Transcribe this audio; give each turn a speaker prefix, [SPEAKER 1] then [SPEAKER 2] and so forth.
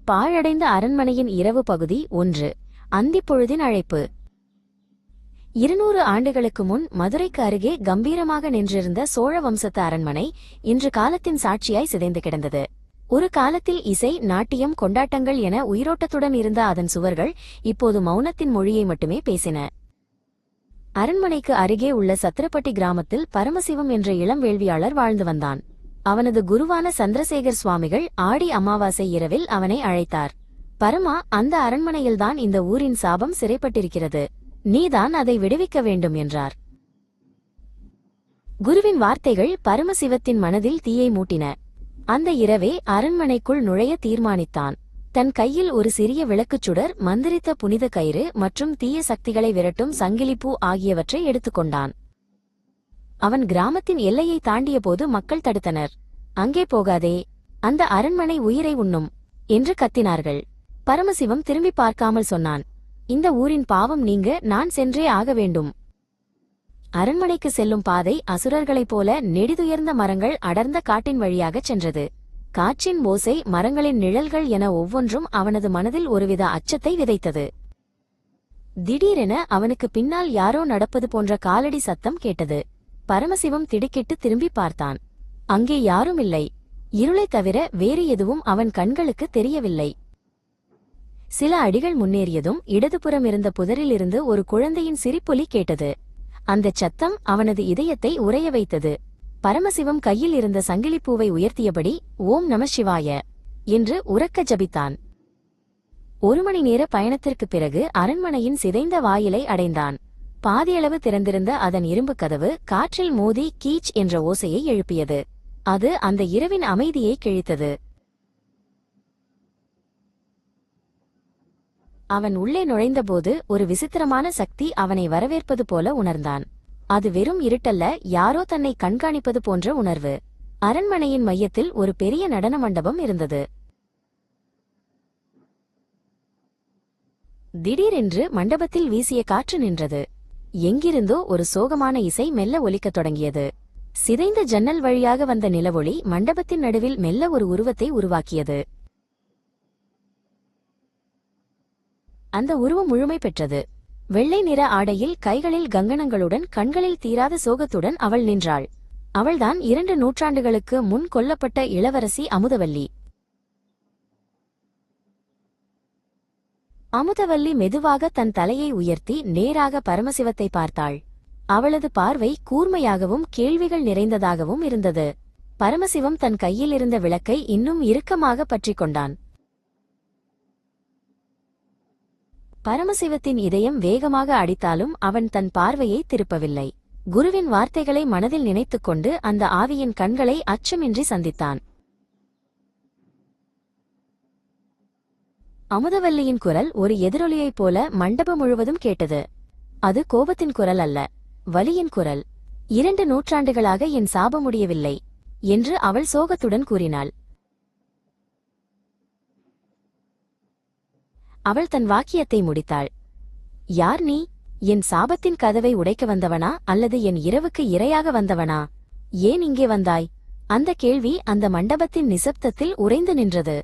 [SPEAKER 1] பாழடைந்த அரண்மனையின் இரவு பகுதி 1. அந்திப்பொழுதின் அழைப்பு. 200 ஆண்டுகளுக்கு முன் மதுரைக்கு அருகே கம்பீரமாக நின்றிருந்த சோழ வம்சத்து அரண்மனை இன்று காலத்தின் சாட்சியாய் சிதைந்து கிடந்தது. ஒரு காலத்தில் இசை, நாட்டியம், கொண்டாட்டங்கள் என உயிரோட்டத்துடன் இருந்த அதன் சுவர்கள் இப்போது மௌனத்தின் மொழியை மட்டுமே பேசின. அரண்மனைக்கு அருகே உள்ள சத்திரப்பட்டி கிராமத்தில் பரமசிவம் என்ற இளம் வேள்வியாளர் வாழ்ந்து வந்தான். அவனது குருவான சந்திரசேகர் சுவாமிகள் ஆடி அமாவாசை இரவில் அவனை அழைத்தார். பரமா, அந்த அரண்மனையில்தான் இந்த ஊரின் சாபம் சிறைப்பட்டிருக்கிறது. நீதான் அதை விடுவிக்க வேண்டும் என்றார். குருவின் வார்த்தைகள் பரமசிவத்தின் மனதில் தீயை மூட்டின. அந்த இரவே அரண்மனைக்குள் நுழைய தீர்மானித்தான். தன் கையில் ஒரு சிறிய விளக்குச்சுடர், மந்திரித்த புனித கயிறு மற்றும் தீய சக்திகளை விரட்டும் சங்கிலிப்பூ ஆகியவற்றை எடுத்துக்கொண்டான். அவன் கிராமத்தின் எல்லையை தாண்டிய போது மக்கள் தடுத்தனர். அங்கே போகாதே, அந்த அரண்மனை உயிரை உண்ணும் என்று கத்தினார்கள். பரமசிவம் திரும்பி பார்க்காமல் சொன்னான், இந்த ஊரின் பாவம் நீங்க நான் சென்றே ஆக வேண்டும். அரண்மனைக்கு செல்லும் பாதை அசுரர்களைப் போல நெடிதுயர்ந்த மரங்கள் அடர்ந்த காட்டின் வழியாகச் சென்றது. காற்றின் ஓசை, மரங்களின் நிழல்கள் என ஒவ்வொன்றும் அவனது மனதில் ஒருவித அச்சத்தை விதைத்தது. திடீரென அவனுக்கு பின்னால் யாரோ நடப்பது போன்ற காலடி சத்தம் கேட்டது. பரமசிவம் திடுக்கிட்டு திரும்பி பார்த்தான். அங்கே யாரும் இல்லை. இருளை தவிர வேறு எதுவும் அவன் கண்களுக்கு தெரியவில்லை. சில அடிகள் முன்னேறியதும் இடதுபுறம் இருந்த புதரிலிருந்து ஒரு குழந்தையின் சிரிப்பொலி கேட்டது. அந்தச் சத்தம் அவனது இதயத்தை உறைய வைத்தது. பரமசிவம் கையில் இருந்த சங்கிலிப்பூவை உயர்த்தியபடி ஓம் நம சிவாய என்று உரக்க ஜபித்தான். 1 மணி நேர பயணத்திற்குப் பிறகு அரண்மனையின் சிதைந்த வாயிலை அடைந்தான். பாதியளவு திறந்திருந்த அதன் இரும்பு கதவு காற்றில் மோதி கீச் என்ற ஓசையை எழுப்பியது. அது அந்த இரவின் அமைதியை கிழித்தது. அவன் உள்ளே நுழைந்தபோது ஒரு விசித்திரமான சக்தி அவனை வரவேற்பது போல உணர்ந்தான். அது வெறும் இருட்டல்ல, யாரோ தன்னை கண்காணிப்பது போன்ற உணர்வு. அரண்மனையின் மையத்தில் ஒரு பெரிய நடன மண்டபம் இருந்தது. திடீரென்று மண்டபத்தில் வீசிய காற்று நின்றது. எங்கிருந்தோ ஒரு சோகமான இசை மெல்ல ஒலிக்கத் தொடங்கியது. சிதைந்த ஜன்னல் வழியாக வந்த நிலவொளி மண்டபத்தின் நடுவில் மெல்ல ஒரு உருவத்தை உருவாக்கியது. அந்த உருவம் முழுமை பெற்றது. வெள்ளை நிற ஆடையில், கைகளில் கங்கணங்களுடன், கண்களில் தீராத சோகத்துடன் அவள் நின்றாள். அவள்தான் 2 நூற்றாண்டுகளுக்கு முன் கொல்லப்பட்ட இளவரசி அமுதவல்லி. அமுதவல்லி மெதுவாக தன் தலையை உயர்த்தி நேராக பரமசிவத்தை பார்த்தாள். அவளது பார்வை கூர்மையாகவும் கேள்விகள் நிறைந்ததாகவும் இருந்தது. பரமசிவம் தன் கையில் இருந்த விளக்கை இன்னும் இறுக்கமாக பற்றிக் கொண்டான். பரமசிவத்தின் இதயம் வேகமாக அடித்தாலும் அவன் தன் பார்வையை திருப்பவில்லை. குருவின் வார்த்தைகளை மனதில் நினைத்துக்கொண்டு அந்த ஆவியின் கண்களை அச்சமின்றி சந்தித்தான். அமுதவல்லியின் குரல் ஒரு எதிரொலியைப் போல மண்டபம் முழுவதும் கேட்டது. அது கோபத்தின் குரல் அல்ல, வலியின் குரல். 2 நூற்றாண்டுகளாக என் சாபம் முடியவில்லை என்று அவள் சோகத்துடன் கூறினாள். அவள் தன் வாக்கியத்தை முடித்தாள். யார் நீ? என் சாபத்தின் கதவை உடைக்க வந்தவனா அல்லது என் இரவுக்கு இரையாக வந்தவனா? ஏன் இங்கே வந்தாய்? அந்த கேள்வி அந்த மண்டபத்தின் நிசப்தத்தில் உறைந்து நின்றது.